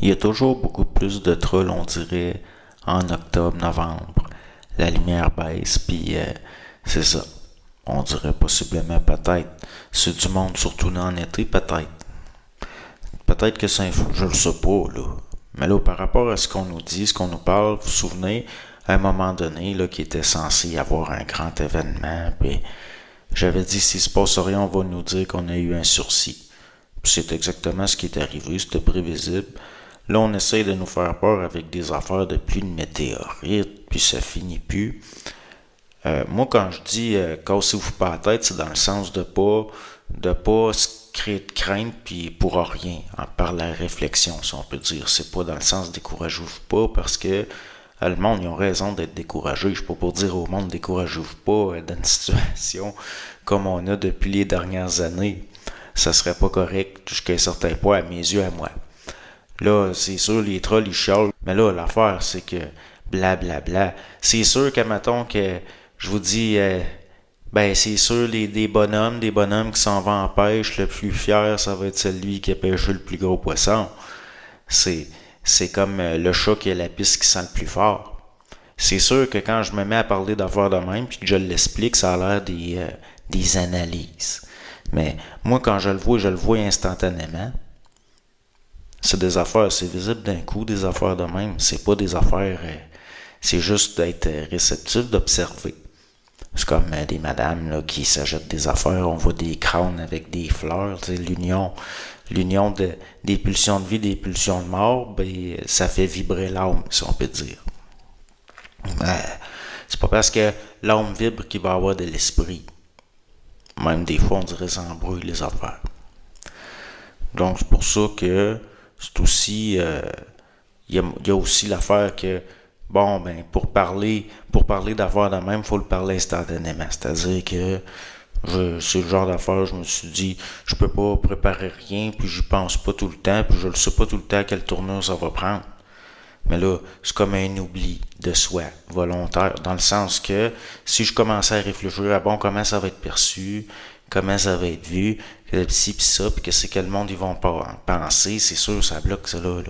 Il y a toujours beaucoup plus de trolls, on dirait, en octobre, novembre. La lumière baisse, puis c'est ça. On dirait possiblement, peut-être. C'est du monde, surtout en été, peut-être. Peut-être que c'est je le sais pas, là. Mais là, par rapport à ce qu'on nous dit, ce qu'on nous parle, vous vous souvenez, à un moment donné, là, qu'il était censé y avoir un grand événement, puis j'avais dit, s'il se passe rien, on va nous dire qu'on a eu un sursis. Puis c'est exactement ce qui est arrivé, c'était prévisible. Là, on essaye de nous faire peur avec des affaires de pluie de météorites, puis ça finit plus. Moi, quand je dis cassez-vous pas la tête, c'est dans le sens de pas se créer de crainte, puis pour rien, par la réflexion, si on peut dire. C'est pas dans le sens découragez-vous pas, parce que le monde, ils ont raison d'être découragés. Je suis pas pour dire au monde découragez-vous pas dans une situation comme on a depuis les dernières années. Ça serait pas correct jusqu'à un certain point à mes yeux, à moi. Là, c'est sûr, les trolls, ils chialent. Mais là, l'affaire, c'est que blablabla. C'est sûr que, mettons que je vous dis, c'est sûr, des bonhommes qui s'en vont en pêche, le plus fier, ça va être celui qui a pêché le plus gros poisson. C'est comme le chat qui a la piste qui sent le plus fort. C'est sûr que quand je me mets à parler d'affaires de même, puis que je l'explique, ça a l'air des analyses. Mais moi, quand je le vois instantanément. C'est des affaires, c'est visible d'un coup, des affaires de même. C'est pas des affaires, c'est juste d'être réceptif, d'observer. C'est comme des madames là, qui s'achètent des affaires, on voit des crânes avec des fleurs, l'union des pulsions de vie, des pulsions de mort, ça fait vibrer l'âme, si on peut dire. C'est pas parce que l'âme vibre qu'il va avoir de l'esprit. Même des fois, on dirait ça embrouille les affaires. Donc, c'est pour ça que c'est aussi, il y a aussi l'affaire que, pour parler d'affaires de même, il faut le parler instantanément. C'est-à-dire que c'est le genre d'affaires, je me suis dit, je peux pas préparer rien, puis j'y pense pas tout le temps, puis je le sais pas tout le temps quelle tournure ça va prendre. Mais là, c'est comme un oubli de soi, volontaire, dans le sens que si je commençais à réfléchir à comment ça va être perçu, comment ça va être vu, que ci pis ça, puis que c'est que le monde ils vont pas penser, c'est sûr, ça bloque ça là.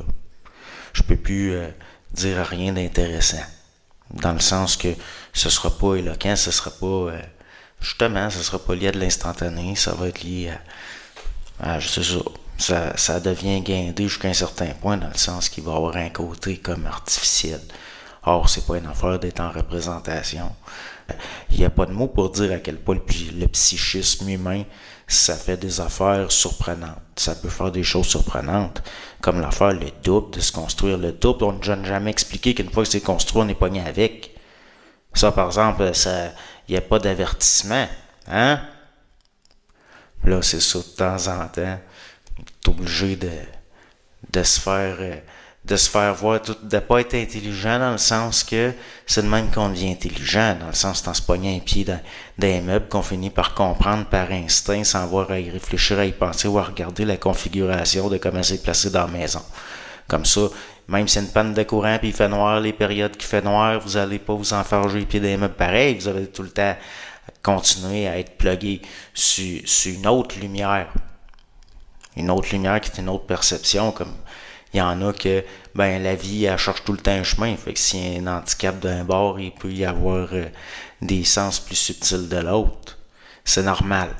Je peux plus dire rien d'intéressant. Dans le sens que ce sera pas éloquent, ce sera pas justement, ce sera pas lié à de l'instantané, ça va être lié à je sais ça devient guindé jusqu'à un certain point, dans le sens qu'il va y avoir un côté comme artificiel. Or, c'est pas une affaire d'être en représentation. Il n'y a pas de mots pour dire à quel point le psychisme humain, ça fait des affaires surprenantes. Ça peut faire des choses surprenantes, comme l'affaire le double, de se construire le double. On ne n'a jamais expliqué qu'une fois que c'est construit, on est pogné avec. Ça, par exemple, il n'y a pas d'avertissement. Hein? Là, c'est ça, de temps en temps. T'es obligé de se faire voir, de pas être intelligent dans le sens que c'est de même qu'on devient intelligent, dans le sens qu'en se pognant un pied dans un meuble qu'on finit par comprendre par instinct sans avoir à y réfléchir, à y penser ou à regarder la configuration de comment c'est placé dans la maison. Comme ça, même si c'est une panne de courant puis il fait noir, les périodes qu'il fait noir, vous allez pas vous enfarger les pieds dans les meubles pareil, vous allez tout le temps continuer à être plugué sur une autre lumière. Une autre lumière qui est une autre perception, comme il y en a que la vie elle cherche tout le temps un chemin, fait que s'il y a un handicap d'un bord, il peut y avoir des sens plus subtils de l'autre. C'est normal.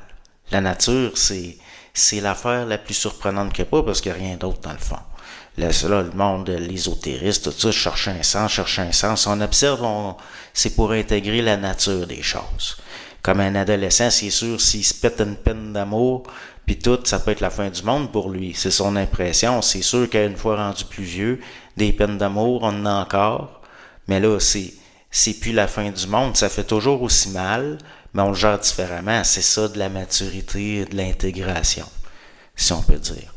La nature, c'est l'affaire la plus surprenante qu'il n'y a pas, parce qu'il n'y a rien d'autre dans le fond. Là, le monde, l'ésotérisme, tout ça, chercher un sens. On observe, c'est pour intégrer la nature des choses. Comme un adolescent, c'est sûr, s'il se pète une peine d'amour, puis tout, ça peut être la fin du monde pour lui. C'est son impression. C'est sûr qu'une fois rendu plus vieux, des peines d'amour, on en a encore. Mais là, c'est plus la fin du monde. Ça fait toujours aussi mal, mais on le gère différemment. C'est ça de la maturité et de l'intégration, si on peut dire.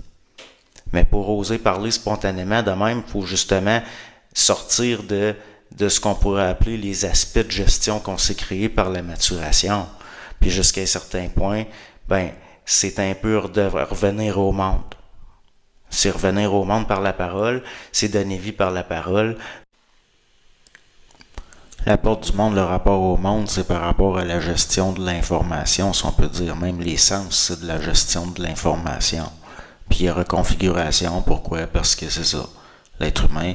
Mais pour oser parler spontanément de même, il faut justement sortir de ce qu'on pourrait appeler les aspects de gestion qu'on s'est créés par la maturation. Puis jusqu'à un certain point, c'est un peu de revenir au monde. C'est revenir au monde par la parole, c'est donner vie par la parole. La porte du monde, le rapport au monde, c'est par rapport à la gestion de l'information, si on peut dire. Même les sens, c'est de la gestion de l'information. Puis il y a reconfiguration, pourquoi? Parce que c'est ça. L'être humain,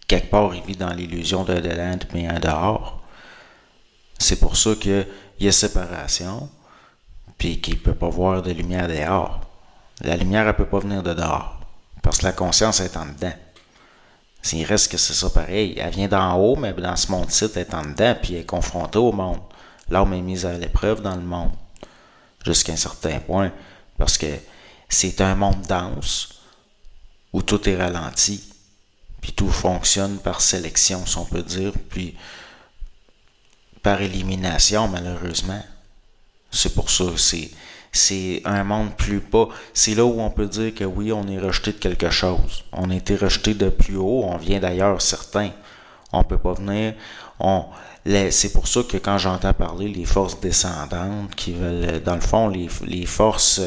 quelque part, il vit dans l'illusion d'un dedans mais un dehors. C'est pour ça qu'il y a séparation, puis qu'il ne peut pas voir de lumière dehors. La lumière, elle ne peut pas venir de dehors, parce que la conscience est en dedans. Il reste que c'est ça pareil. Elle vient d'en haut, mais dans ce monde-ci, elle est en dedans, puis elle est confrontée au monde. L'âme est mise à l'épreuve dans le monde, jusqu'à un certain point, parce que c'est un monde dense, où tout est ralenti, puis tout fonctionne par sélection, si on peut dire, puis par élimination, malheureusement. C'est pour ça, c'est un monde plus bas. C'est là où on peut dire que oui, on est rejeté de quelque chose. On a été rejeté de plus haut, on vient d'ailleurs, certains. On peut pas venir. C'est pour ça que quand j'entends parler les forces descendantes qui veulent, dans le fond, les forces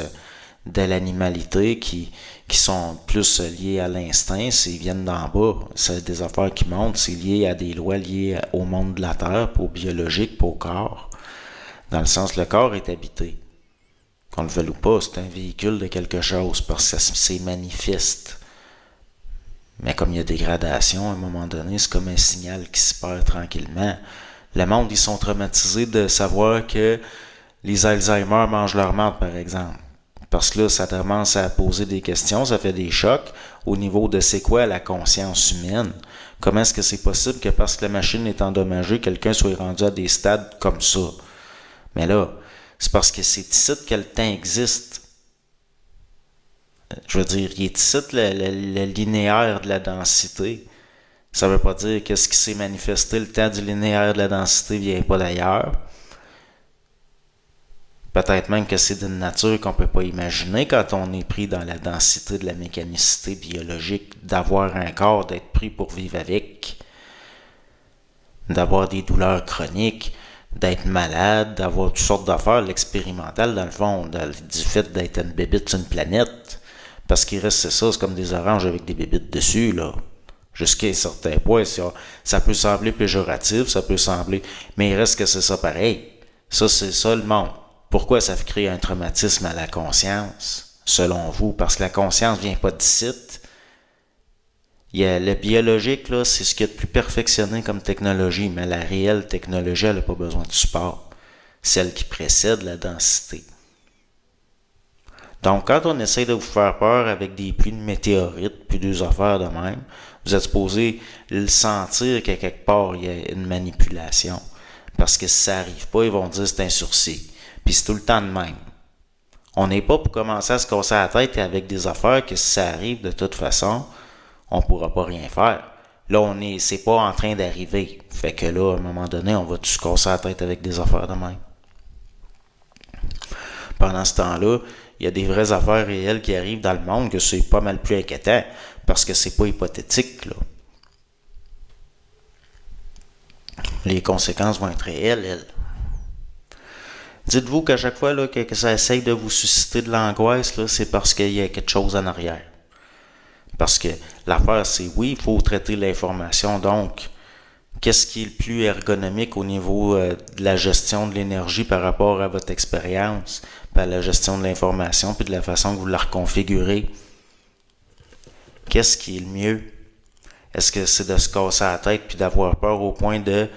de l'animalité qui sont plus liées à l'instinct, ils viennent d'en bas. C'est des affaires qui montent, c'est lié à des lois liées au monde de la Terre, pas au biologique, pas au corps. Dans le sens, le corps est habité. Qu'on le veuille ou pas, c'est un véhicule de quelque chose, parce que ça c'est manifeste. Mais comme il y a des gradations, à un moment donné, c'est comme un signal qui se perd tranquillement. Le monde, ils sont traumatisés de savoir que les Alzheimer mangent leur marde, par exemple. Parce que là, ça commence à poser des questions, ça fait des chocs au niveau de c'est quoi la conscience humaine. Comment est-ce que c'est possible que parce que la machine est endommagée, quelqu'un soit rendu à des stades comme ça? Mais là, c'est parce que c'est ici que le temps existe. Je veux dire, il est ici le linéaire de la densité. Ça veut pas dire que ce qui s'est manifesté, le temps du linéaire de la densité vient pas d'ailleurs. Peut-être même que c'est d'une nature qu'on peut pas imaginer quand on est pris dans la densité de la mécanicité biologique, d'avoir un corps, d'être pris pour vivre avec, d'avoir des douleurs chroniques, d'être malade, d'avoir toutes sortes d'affaires, l'expérimental dans le fond, du fait d'être une bébite sur une planète. Parce qu'il reste, c'est comme des oranges avec des bébites dessus, là. Jusqu'à un certain point, ça peut sembler péjoratif, ça peut sembler, mais il reste que c'est ça pareil. Ça, c'est ça le monde. Pourquoi ça fait créer un traumatisme à la conscience, selon vous? Parce que la conscience vient pas d'ici. Il y a le biologique, là, c'est ce qui est le plus perfectionné comme technologie, mais la réelle technologie, elle n'a pas besoin de support. Celle qui précède la densité. Donc, quand on essaie de vous faire peur avec des pluies de météorites, puis des affaires de même, vous êtes supposé le sentir qu'à quelque part, il y a une manipulation. Parce que si ça n'arrive pas, ils vont dire que c'est un sursis. Puis c'est tout le temps de même. On n'est pas pour commencer à se casser la tête avec des affaires que si ça arrive de toute façon, on ne pourra pas rien faire. Là, c'est pas en train d'arriver. Fait que là, à un moment donné, on va tous se casser la tête avec des affaires de même. Pendant ce temps-là, il y a des vraies affaires réelles qui arrivent dans le monde que c'est pas mal plus inquiétant parce que c'est pas hypothétique, là. Les conséquences vont être réelles, elles. Dites-vous qu'à chaque fois là, que ça essaye de vous susciter de l'angoisse, là, c'est parce qu'il y a quelque chose en arrière. Parce que l'affaire, c'est oui, il faut traiter l'information. Donc, qu'est-ce qui est le plus ergonomique au niveau de la gestion de l'énergie par rapport à votre expérience, à la gestion de l'information, puis de la façon que vous la reconfigurez? Qu'est-ce qui est le mieux? Est-ce que c'est de se casser la tête puis d'avoir peur au point de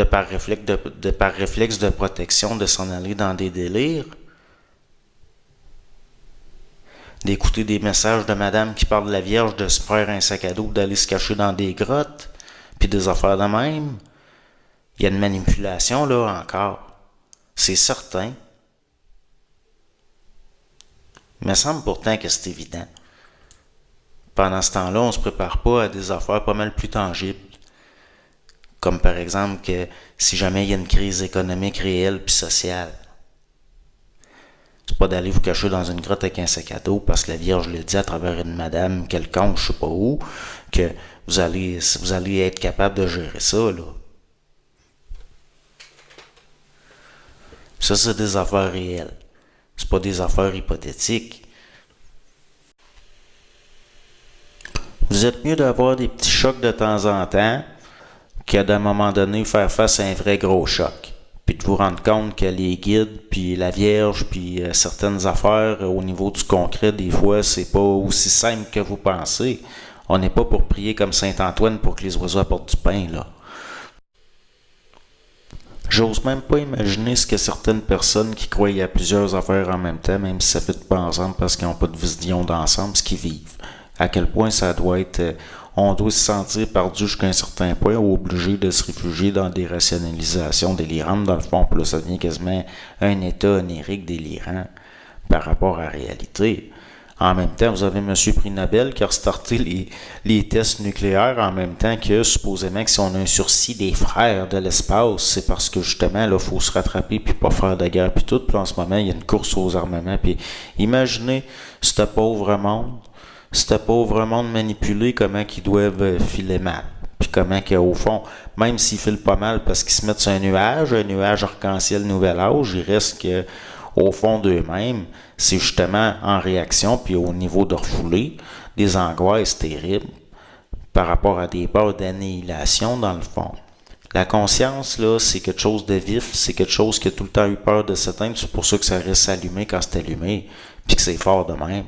par réflexe de protection, de s'en aller dans des délires? D'écouter des messages de madame qui parle de la Vierge, de se faire un sac à dos, d'aller se cacher dans des grottes, puis des affaires de même? Il y a une manipulation là encore. C'est certain. Il me semble pourtant que c'est évident. Pendant ce temps-là, on se prépare pas à des affaires pas mal plus tangibles. Comme par exemple que si jamais il y a une crise économique réelle puis sociale, c'est pas d'aller vous cacher dans une grotte avec un sac à dos parce que la Vierge le dit à travers une madame quelconque, je sais pas où, que vous allez être capable de gérer ça, là. Ça, c'est des affaires réelles. C'est pas des affaires hypothétiques. Vous êtes mieux d'avoir des petits chocs de temps en temps qu'à d'un moment donné faire face à un vrai gros choc. Puis de vous rendre compte que les guides, puis la Vierge, puis certaines affaires au niveau du concret, des fois, c'est pas aussi simple que vous pensez. On n'est pas pour prier comme Saint-Antoine pour que les oiseaux apportent du pain, là. J'ose même pas imaginer ce que certaines personnes qui croient à plusieurs affaires en même temps, même si ça fait pas ensemble parce qu'ils n'ont pas de vision d'ensemble, ce qu'ils vivent. À quel point ça doit être... on doit se sentir perdu jusqu'à un certain point ou obligé de se réfugier dans des rationalisations délirantes. Dans le fond, puis là, ça devient quasiment un état onirique délirant par rapport à la réalité. En même temps, vous avez M. Prix Nobel qui a restarté les tests nucléaires en même temps que, supposément, que si on a un sursis des frères de l'espace, c'est parce que, justement, là, il faut se rattraper puis pas faire de guerre puis tout. Puis en ce moment, il y a une course aux armements. Puis imaginez ce pauvre monde manipulé, comment qu'ils doivent filer mal. Puis comment qu'au fond, même s'ils filent pas mal parce qu'ils se mettent sur un nuage arc-en-ciel nouvel âge, il reste que au fond d'eux-mêmes, c'est justement en réaction, puis au niveau de refoulée, des angoisses terribles par rapport à des peurs d'annihilation dans le fond. La conscience, là, c'est quelque chose de vif, c'est quelque chose qui a tout le temps eu peur de s'éteindre, c'est pour ça que ça reste allumé quand c'est allumé, puis que c'est fort de même.